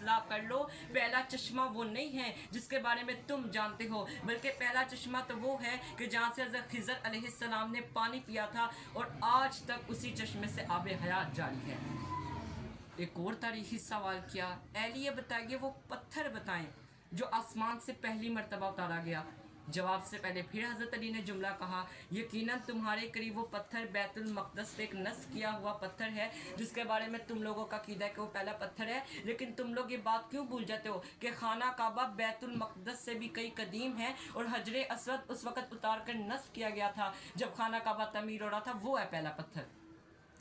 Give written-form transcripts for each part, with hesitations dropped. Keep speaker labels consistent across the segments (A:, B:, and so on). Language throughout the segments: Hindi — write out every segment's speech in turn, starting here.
A: फैसला कर लो। पहला चश्मा वो नहीं है जिसके बारे में तुम जानते हो, बल्कि पहला चश्मा तो वो है कि जहाँ से हज़रत खिज़र अलैहिस्सलाम ने पानी पिया था और आज तक उसी चश्मे से आब हयात जारी है। एक और तारीखी सवाल किया, एलिए बताइए वो पत्थर बताएं जो आसमान से पहली मर्तबा उतारा गया। जवाब से पहले फिर हज़रत अली ने जुमला कहा, यकीनन तुम्हारे करीब वो पत्थर बैतुल मक़दस पे एक नस्ब किया हुआ पत्थर है जिसके बारे में तुम लोगों का कीदा है कि वो पहला पत्थर है। लेकिन तुम लोग ये बात क्यों भूल जाते हो कि खाना काबा बैतुल मक़दस से भी कई कदीम है और हजरे असवद उस वक़्त उतार कर नस्ब किया गया था जब खाना काबा तमीर हो रहा था, वो है पहला पत्थर।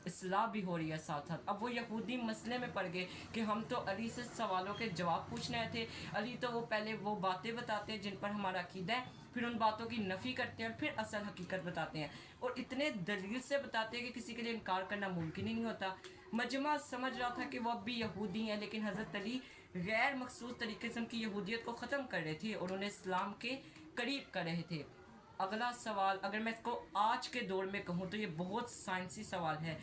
A: इस्लाह भी हो रही है साथ साथ। अब वो यहूदी मसले में पड़ गए कि हम तो अली से सवालों के जवाब पूछने आए थे। अली तो वो पहले वो बातें बताते हैं जिन पर हमारा अकीदा है, फिर उन बातों की नफ़ी करते हैं और फिर असल हकीकत बताते हैं, और इतने दलील से बताते हैं कि किसी के लिए इनकार करना मुमकिन ही नहीं होता। मजमा समझ रहा था कि वो अब भी यहूदी हैं, लेकिन हज़रत अली गैर मखसूस तरीके से उनकी यहूदियत को ख़त्म कर रहे थे और उन्हें इस्लाम के करीब कर रहे थे। अगला सवाल, अगर मैं इसको आज के दौर में कहूँ तो ये बहुत साइंसी सवाल है।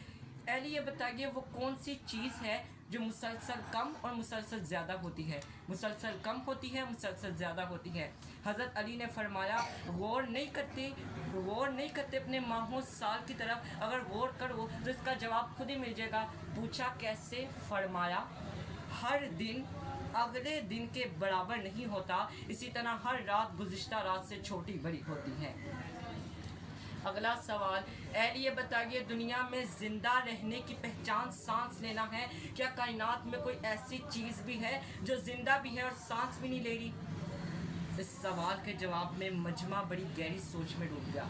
A: एली ये बताइए वो कौन सी चीज़ है जो मुसलसल कम और मुसलसल ज़्यादा होती है। मुसलसल कम होती है, मुसलसल ज़्यादा होती है। हज़रत अली ने फरमाया, गौर नहीं करते अपने माहों साल की तरफ, अगर गौर करो तो इसका जवाब खुद ही मिल जाएगा। पूछा कैसे? फरमाया, हर दिन अगले दिन के बराबर नहीं होता, इसी तरह हर रात गुज़िश्ता रात से छोटी बड़ी होती है। अगला सवाल, ये बताइए दुनिया में ज़िंदा रहने की पहचान सांस लेना है। क्या कायनात में कोई ऐसी चीज़ भी है जो ज़िंदा भी है और सांस भी नहीं ले रही? इस सवाल के जवाब में मजमा बड़ी गहरी सोच में डूब गया।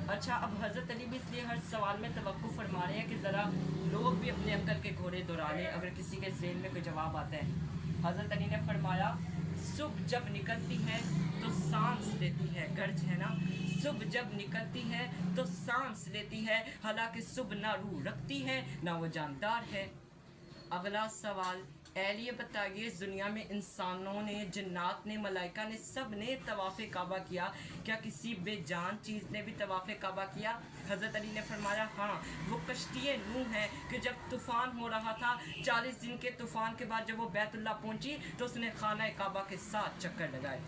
A: अच्छा, अब हज़रत अली भी इसलिए हर सवाल में तवक्कुफ़ फरमा रहे हैं कि ज़रा लोग भी अपने अक्ल के घोड़े दौड़ा लें अगर किसी के ज़हन में कोई जवाब आता है। हज़रत अली ने फरमाया, सुबह जब निकलती है तो सांस लेती है। गर्ज है ना, सुबह जब निकलती है तो सांस लेती है, हालांकि सुबह ना रूह रखती है ना वो जानदार है। अगला सवाल, एलिए बताइए इस दुनिया में इंसानों ने, जिन्नात ने, मलाइका ने, सब ने तवाफ़े काबा किया, क्या किसी बेजान चीज़ ने भी तवाफ़े काबा किया? हज़रत अली ने फरमाया, हाँ, वो कश्ती नूह है कि जब तूफ़ान हो रहा था, 40 दिन के तूफ़ान के बाद जब वो बैतुल्लाह पहुंची तो उसने खाना काबा के 7 चक्कर लगाए।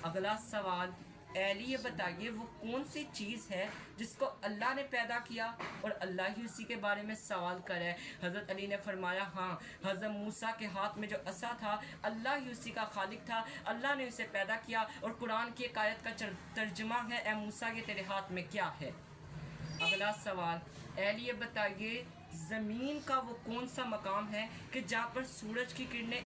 A: अगला सवाल, एली ये बताइए वो कौन सी चीज़ है जिसको अल्लाह ने पैदा किया और अल्लाह ही उसी के बारे में सवाल करे। हज़रत अली ने फरमाया, हाँ, हज़रत मूसा के हाथ में जो असा था अल्लाह ही उसी का खालिक था, अल्लाह ने उसे पैदा किया। और कुरान की एक आयत का तर्जुमा है, ए मूसा के तेरे हाथ में क्या है। अगला सवाल, एली ये बताइए ज़मीन का वो कौन सा मकाम है कि जहाँ पर सूरज की किरणें